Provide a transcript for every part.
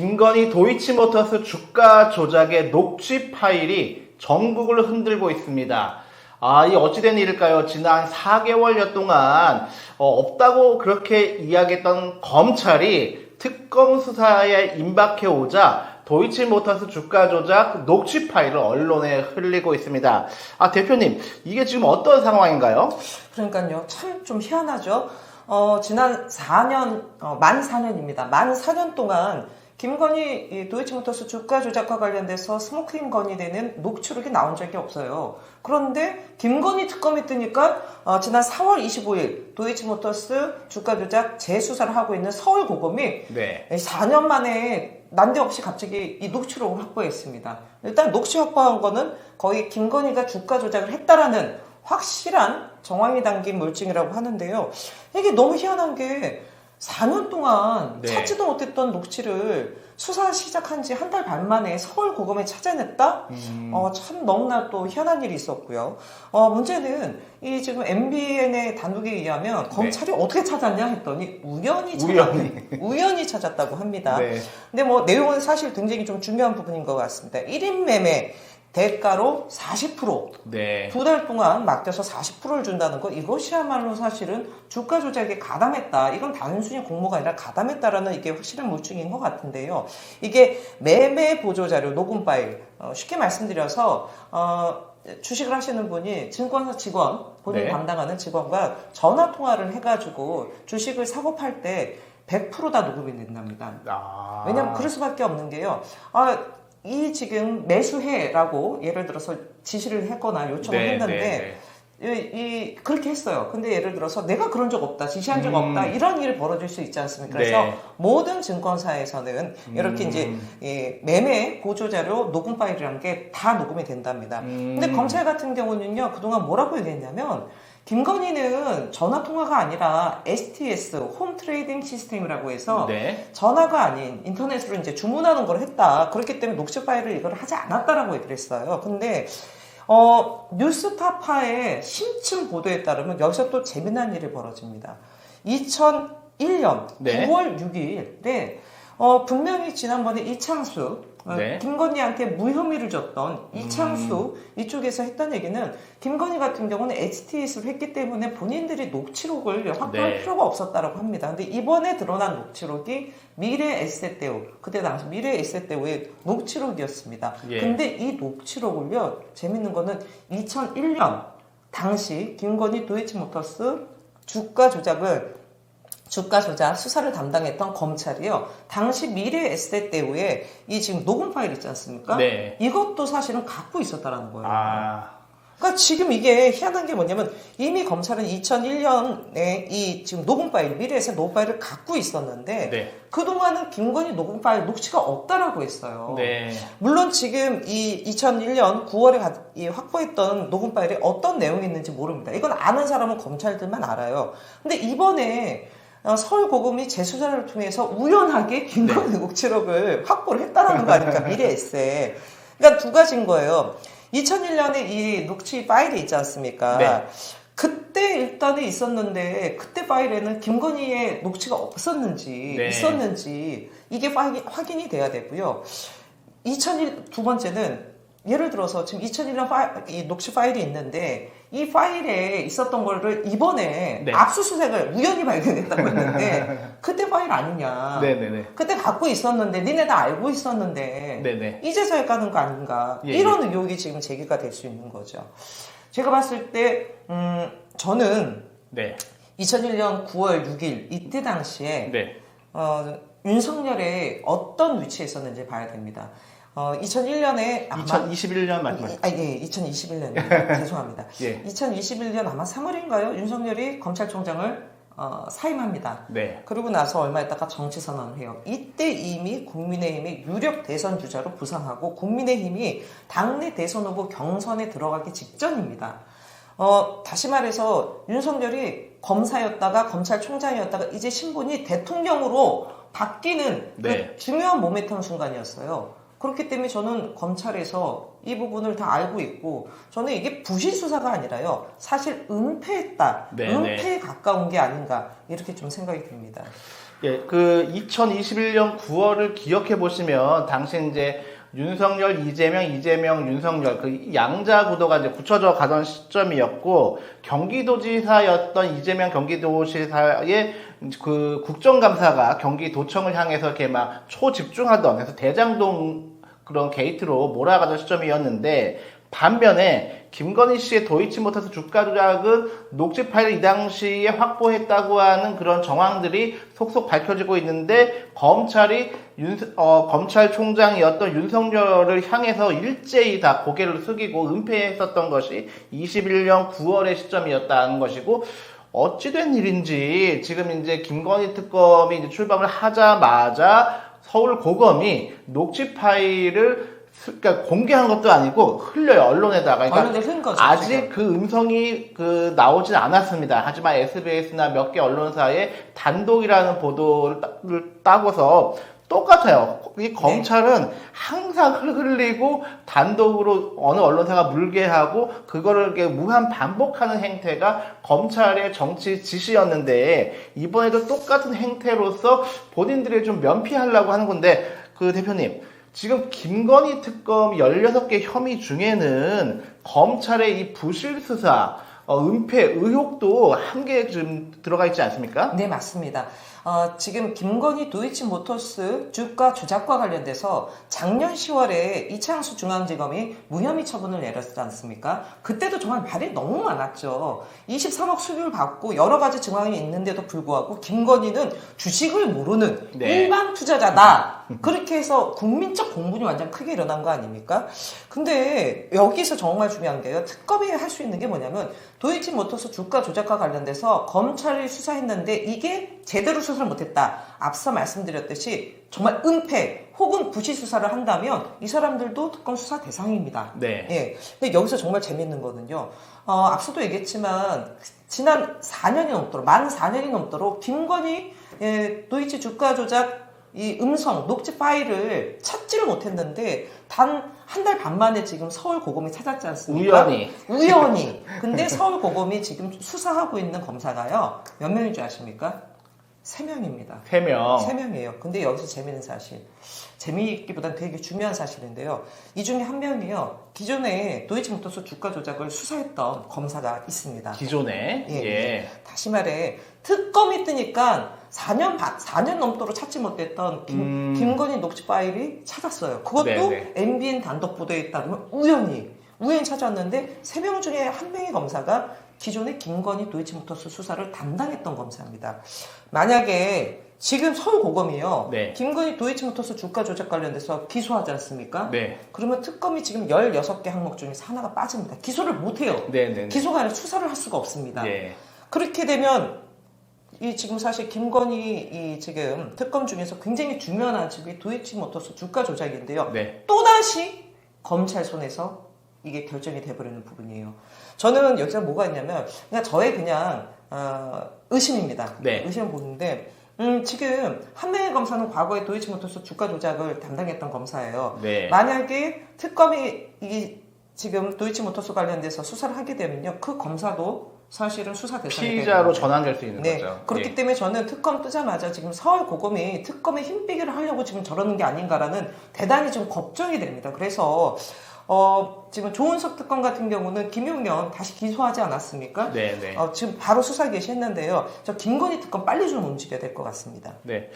김건희 도이치모터스 주가 조작의 녹취 파일이 전국을 흔들고 있습니다. 이 어찌된 일일까요? 지난 4개월여 동안 없다고 그렇게 이야기했던 검찰이 특검 수사에 임박해오자 도이치모터스 주가 조작 녹취 파일을 언론에 흘리고 있습니다. 대표님, 이게 지금 어떤 상황인가요? 그러니까요, 참 좀 희한하죠. 지난 4년, 만 4년입니다. 만 4년 동안 김건희 도이치모터스 주가 조작과 관련돼서 스모킹 건이 되는 녹취록이 나온 적이 없어요. 그런데 김건희 특검이 뜨니까 지난 4월 25일 도이치모터스 주가 조작 재수사를 하고 있는 서울고검이 4년 만에 난데없이 갑자기 이 녹취록을 확보했습니다. 일단 녹취 확보한 거는 거의 김건희가 주가 조작을 했다라는 확실한 정황이 담긴 물증이라고 하는데요. 이게 너무 희한한 게 4년 동안 찾지도 못했던 녹취를 수사 시작한 지 한 달 반 만에 서울고검에 찾아냈다? 참 너무나 또 희한한 일이 있었고요. 문제는 이 지금 MBN의 단독에 의하면 검찰이 어떻게 찾았냐 했더니 우연히 찾았다고 합니다. 근데 뭐 내용은 사실 굉장히 좀 중요한 부분인 것 같습니다. 1인 매매 대가로 40%, 두 달 동안 맡겨서 40%를 준다는 거, 이것이야말로 사실은 주가 조작에 가담했다. 이건 단순히 공모가 아니라 가담했다라는 이게 확실한 물증인 것 같은데요. 이게 매매 보조자료 녹음 파일, 쉽게 말씀드려서 주식을 하시는 분이 증권사 직원, 본인이 담당하는 직원과 전화 통화를 해가지고 주식을 사고 팔 때 100% 다 녹음이 된답니다. 왜냐면 그럴 수밖에 없는 게요. 이 지금 매수해라고 예를 들어서 지시를 했거나 요청을 했는데 그렇게 했어요. 근데 예를 들어서 내가 그런 적 없다, 지시한 적 없다, 이런 일이 벌어질 수 있지 않습니까? 그래서 모든 증권사에서는 이렇게 이제 매매 보조자료 녹음 파일이라는 게 다 녹음이 된답니다. 근데 검찰 같은 경우는요, 그동안 뭐라고 얘기했냐면 김건희는 전화통화가 아니라 STS, 홈 트레이딩 시스템이라고 해서 전화가 아닌 인터넷으로 이제 주문하는 걸 했다. 그렇기 때문에 녹취 파일을 이걸 하지 않았다라고 얘기를 했어요. 근데 뉴스타파의 심층 보도에 따르면 여기서 또 재미난 일이 벌어집니다. 2001년 9월 6일에 분명히 지난번에 이창수 김건희한테 무혐의를 줬던 이창수 이쪽에서 했던 얘기는 김건희 같은 경우는 HTS를 했기 때문에 본인들이 녹취록을 확보할 필요가 없었다라고 합니다. 근데 이번에 드러난 녹취록이 미래에셋대우, 그때 당시 미래에셋대우의 녹취록이었습니다. 근데 이 녹취록을요, 재밌는 거는 2001년 당시 김건희 도이치모터스 주가 조작 수사를 담당했던 검찰이요, 당시 미래에셋대우에 이 지금 녹음 파일 있지 않습니까? 이것도 사실은 갖고 있었다라는 거예요. 그러니까 지금 이게 희한한 게 뭐냐면 이미 검찰은 2001년에 이 지금 녹음 파일, 미래에셋 녹음 파일을 갖고 있었는데 그동안은 김건희 녹음 파일 녹취가 없다라고 했어요. 물론 지금 이 2001년 9월에 확보했던 녹음 파일에 어떤 내용이 있는지 모릅니다. 이건 아는 사람은 검찰들만 알아요. 근데 이번에 서울고검이 재수사를 통해서 우연하게 김건희 녹취록을 확보를 했다라는 거 아닙니까? 미래에셋. 그러니까 두 가지인 거예요. 2001년에 이 녹취 파일이 있지 않습니까? 그때 일단은 있었는데 그때 파일에는 김건희의 녹취가 없었는지 있었는지 이게 확인이 돼야 되고요. 두 번째는 예를 들어서 지금 2001년 이 녹취 파일이 있는데 이 파일에 있었던 거를 이번에 압수수색을 우연히 발견했다고 했는데 그때 파일 아니냐. 그때 갖고 있었는데 니네 다 알고 있었는데 이제서야 까는 거 아닌가. 이런 의혹이 지금 제기가 될 수 있는 거죠. 제가 봤을 때 저는 2001년 9월 6일 이때 당시에 윤석열의 어떤 위치에 있었는지 봐야 됩니다. 2001년에 2021년 말씀하셨죠? 2021년입니다. 죄송합니다. 2021년 아마 3월인가요? 윤석열이 검찰총장을 사임합니다. 그리고 나서 얼마 있다가 정치선언을 해요. 이때 이미 국민의힘의 유력 대선 주자로 부상하고 국민의힘이 당내 대선 후보 경선에 들어가기 직전입니다. 다시 말해서 윤석열이 검사였다가 검찰총장이었다가 이제 신분이 대통령으로 바뀌는 그 중요한 모멘텀 순간이었어요. 그렇기 때문에 저는 검찰에서 이 부분을 다 알고 있고 저는 이게 부실 수사가 아니라요, 사실 은폐했다, 은폐에 가까운 게 아닌가 이렇게 좀 생각이 듭니다. 예, 그 2021년 9월을 기억해 보시면 당시 이제 윤석열, 이재명, 윤석열 그 양자 구도가 이제 굳혀져 가던 시점이었고 경기도지사였던 이재명 경기도지사의 그 국정감사가 경기도청을 향해서 이렇게 막 초집중하던 그래서 대장동 그런 게이트로 몰아가던 시점이었는데 반면에 김건희 씨의 도이치모터스 주가 조작은 녹취 파일을 이 당시에 확보했다고 하는 그런 정황들이 속속 밝혀지고 있는데 검찰이 검찰총장이었던 윤석열을 향해서 일제히 다 고개를 숙이고 은폐했었던 것이 21년 9월의 시점이었다는 것이고 어찌된 일인지 지금 이제 김건희 특검이 이제 출범을 하자마자 서울고검이 녹취 파일을 그러니까 공개한 것도 아니고 흘려요 언론에다가. 그러니까 언론에 흔 거죠. 아직 지금. 그 음성이 나오진 않았습니다. 하지만 SBS나 몇 개 언론사의 단독이라는 보도를 따고서 똑같아요. 이 검찰은 항상 흘리고 단독으로 어느 언론사가 물게 하고 그거를 이렇게 무한 반복하는 행태가 검찰의 정치 지시였는데 이번에도 똑같은 행태로서 본인들이 좀 면피하려고 하는 건데 그 대표님 지금 김건희 특검 16개 혐의 중에는 검찰의 이 부실 수사, 은폐 의혹도 한 개 좀 들어가 있지 않습니까? 네, 맞습니다. 지금 김건희 도이치모터스 주가 조작과 관련돼서 작년 10월에 이창수 중앙지검이 무혐의 처분을 내렸지 않습니까? 그때도 정말 말이 너무 많았죠. 23억 수익을 받고 여러 가지 증황이 있는데도 불구하고 김건희는 주식을 모르는 네. 일반 투자자다. 그렇게 해서 국민적 공분이 완전 크게 일어난 거 아닙니까? 근데 여기서 정말 중요한 게요. 특검이 할 수 있는 게 뭐냐면 도이치모터스 주가 조작과 관련돼서 검찰이 수사했는데 이게 제대로 수사를 못했다. 앞서 말씀드렸듯이 정말 은폐 혹은 부실 수사를 한다면 이 사람들도 특검 수사 대상입니다. 네. 예. 근데 여기서 정말 재밌는 거는요. 앞서도 얘기했지만 지난 4년이 넘도록 만 4년이 넘도록 김건희 도이치 주가 조작 이 음성 녹취 파일을 찾지를 못했는데 단 한 달 반 만에 지금 서울고검이 찾았지 않습니까? 우연히. 근데 서울고검이 지금 수사하고 있는 검사가요. 몇 명인 줄 아십니까? 3명입니다. 3명. 3명이에요. 근데 여기서 재미있는 사실. 재미있기보단 되게 중요한 사실인데요. 이 중에 한 명이요. 기존에 도이치모터스 주가 조작을 수사했던 검사가 있습니다. 기존에. 예. 다시 말해 특검이 뜨니까 4년 넘도록 찾지 못했던 김건희 녹취 파일이 찾았어요. 그것도 네네. MBN 단독 보도에 따르면 우연히 찾았는데 3명 중에 1명의 검사가 기존의 김건희 도이치모터스 수사를 담당했던 검사입니다. 만약에 지금 서울고검이요. 네. 김건희 도이치모터스 주가 조작 관련돼서 기소하지 않습니까? 네. 그러면 특검이 지금 16개 항목 중에서 하나가 빠집니다. 기소를 못해요. 네. 기소가 아니라 수사를 할 수가 없습니다. 예. 그렇게 되면 이 지금 사실 김건희 이 지금 특검 중에서 굉장히 중요한 안식이 도이치모터스 주가 조작인데요. 네. 또다시 검찰 손에서 이게 결정이 돼버리는 부분이에요. 저는 여기서 뭐가 있냐면 저의 의심입니다. 네. 의심을 보는데 지금 한 명의 검사는 과거에 도이치모터스 주가 조작을 담당했던 검사예요. 네. 만약에 특검이 지금 도이치모터스 관련돼서 수사를 하게 되면요, 그 검사도 사실은 수사 대상이 피의자로 전환될 수 있는 거죠. 그렇기 예. 때문에 저는 특검 뜨자마자 지금 서울고검이 특검에 힘빼기를 하려고 지금 저러는 게 아닌가라는 대단히 좀 걱정이 됩니다. 그래서 지금 조은석 특검 같은 경우는 김용현 다시 기소하지 않았습니까? 네. 지금 바로 수사 개시했는데요. 저 김건희 특검 빨리 좀 움직여야 될 것 같습니다. 네.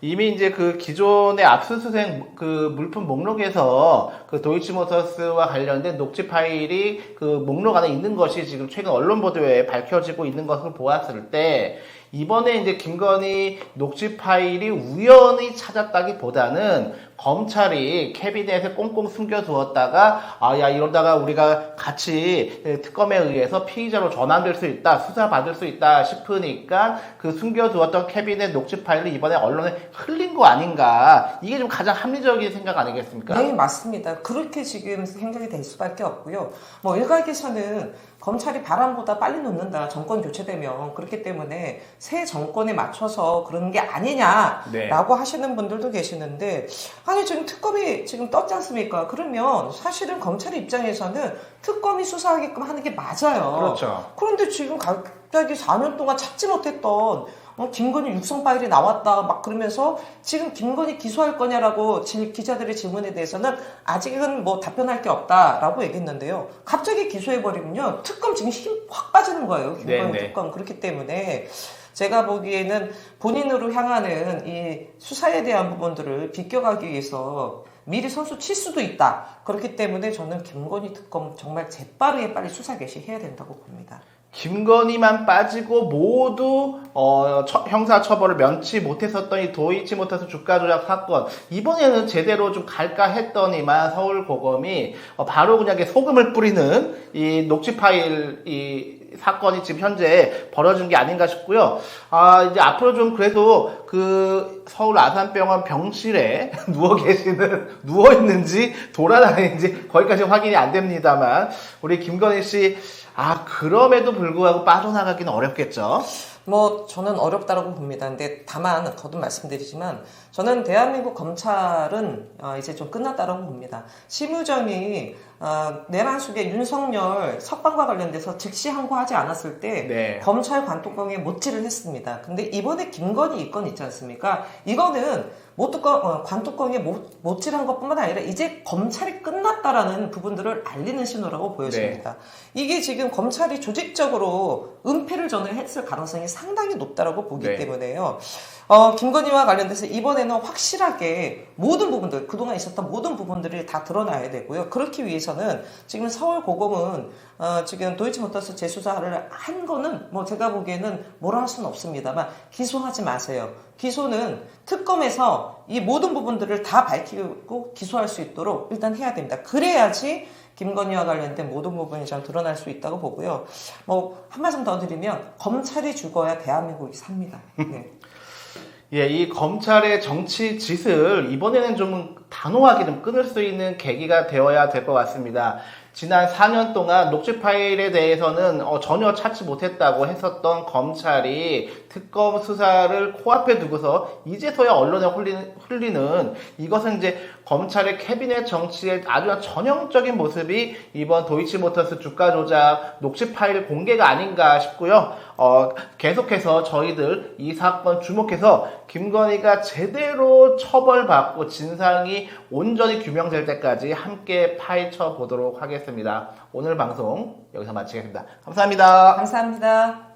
이미 이제 그 기존의 압수수색 그 물품 목록에서 그 도이치모터스와 관련된 녹취 파일이 그 목록 안에 있는 것이 지금 최근 언론 보도에 밝혀지고 있는 것을 보았을 때 이번에 이제 김건희 녹취 파일이 우연히 찾았다기보다는 검찰이 캐비넷에 꽁꽁 숨겨두었다가 야 이러다가 우리가 같이 특검에 의해서 피의자로 전환될 수 있다, 수사받을 수 있다 싶으니까 그 숨겨두었던 캐비넷 녹취 파일을 이번에 언론에 흘린 거 아닌가, 이게 좀 가장 합리적인 생각 아니겠습니까? 네, 맞습니다. 그렇게 지금 생각이 될 수밖에 없고요. 일각에서는 검찰이 바람보다 빨리 놓는다, 정권 교체되면. 그렇기 때문에 새 정권에 맞춰서 그러는 게 아니냐라고 네. 하시는 분들도 계시는데, 아니 지금 특검이 지금 떴지 않습니까? 그러면 사실은 검찰 입장에서는 특검이 수사하게끔 하는 게 맞아요. 그렇죠. 그런데 지금 갑자기 4년 동안 찾지 못했던 김건희 육성 파일이 나왔다 막 그러면서 지금 김건희 기소할 거냐라고 기자들의 질문에 대해서는 아직은 뭐 답변할 게 없다라고 얘기했는데요. 갑자기 기소해버리면요. 특검 지금 힘 확 빠지는 거예요. 김건희 네네. 특검. 그렇기 때문에 제가 보기에는 본인으로 향하는 이 수사에 대한 부분들을 비껴가기 위해서 미리 선수 칠 수도 있다. 그렇기 때문에 저는 김건희 특검 정말 재빠르게 빨리 수사 개시해야 된다고 봅니다. 김건희만 빠지고 모두 형사 처벌을 면치 못했었던 이 도이치모터스 주가 조작 사건, 이번에는 제대로 좀 갈까 했더니만 서울고검이 바로 그냥 이렇게 소금을 뿌리는 이 녹취 파일 이 사건이 지금 현재 벌어진 게 아닌가 싶고요. 이제 앞으로 좀 그래도 그 서울 아산병원 병실에 누워 있는지 돌아다니는지 거기까지 확인이 안 됩니다만, 우리 김건희 씨, 그럼에도 불구하고 빠져나가기는 어렵겠죠. 뭐 저는 어렵다라고 봅니다. 근데 다만 거듭 말씀드리지만 저는 대한민국 검찰은 이제 좀 끝났다라고 봅니다. 심우정이 내란숙의 윤석열 석방과 관련돼서 즉시 항고하지 않았을 때 네. 검찰 관뚜껑에 못질을 했습니다. 근데 이번에 김건희 이 건 있지 않습니까? 이거는 관뚜껑에 못질한 것뿐만 아니라 이제 검찰이 끝났다라는 부분들을 알리는 신호라고 보여집니다. 이게 지금 검찰이 조직적으로 은폐를 저는 했을 가능성이 상당히 높다라고 보기 네. 때문에요. 김건희와 관련돼서 이번에는 확실하게 모든 부분들, 그동안 있었던 모든 부분들이 다 드러나야 되고요. 그렇기 위해서는 지금 서울고검은 지금 도이치모터스 재수사를 한 거는 뭐 제가 보기에는 뭐라 할 수는 없습니다만 기소하지 마세요. 기소는 특검에서 이 모든 부분들을 다 밝히고 기소할 수 있도록 일단 해야 됩니다. 그래야지 김건희와 관련된 모든 부분이 좀 드러날 수 있다고 보고요. 뭐 한 말씀 더 드리면 검찰이 죽어야 대한민국이 삽니다. 네. 예, 이 검찰의 정치 짓을 이번에는 좀 단호하게 좀 끊을 수 있는 계기가 되어야 될 것 같습니다. 지난 4년 동안 녹취 파일에 대해서는 전혀 찾지 못했다고 했었던 검찰이 특검 수사를 코앞에 두고서 이제서야 언론에 흘리는 이것은 이제 검찰의 캐비넷 정치의 아주 전형적인 모습이 이번 도이치모터스 주가 조작 녹취 파일 공개가 아닌가 싶고요. 계속해서 저희들 이 사건 주목해서 김건희가 제대로 처벌받고 진상이 온전히 규명될 때까지 함께 파헤쳐 보도록 하겠습니다. 오늘 방송 여기서 마치겠습니다. 감사합니다. 감사합니다.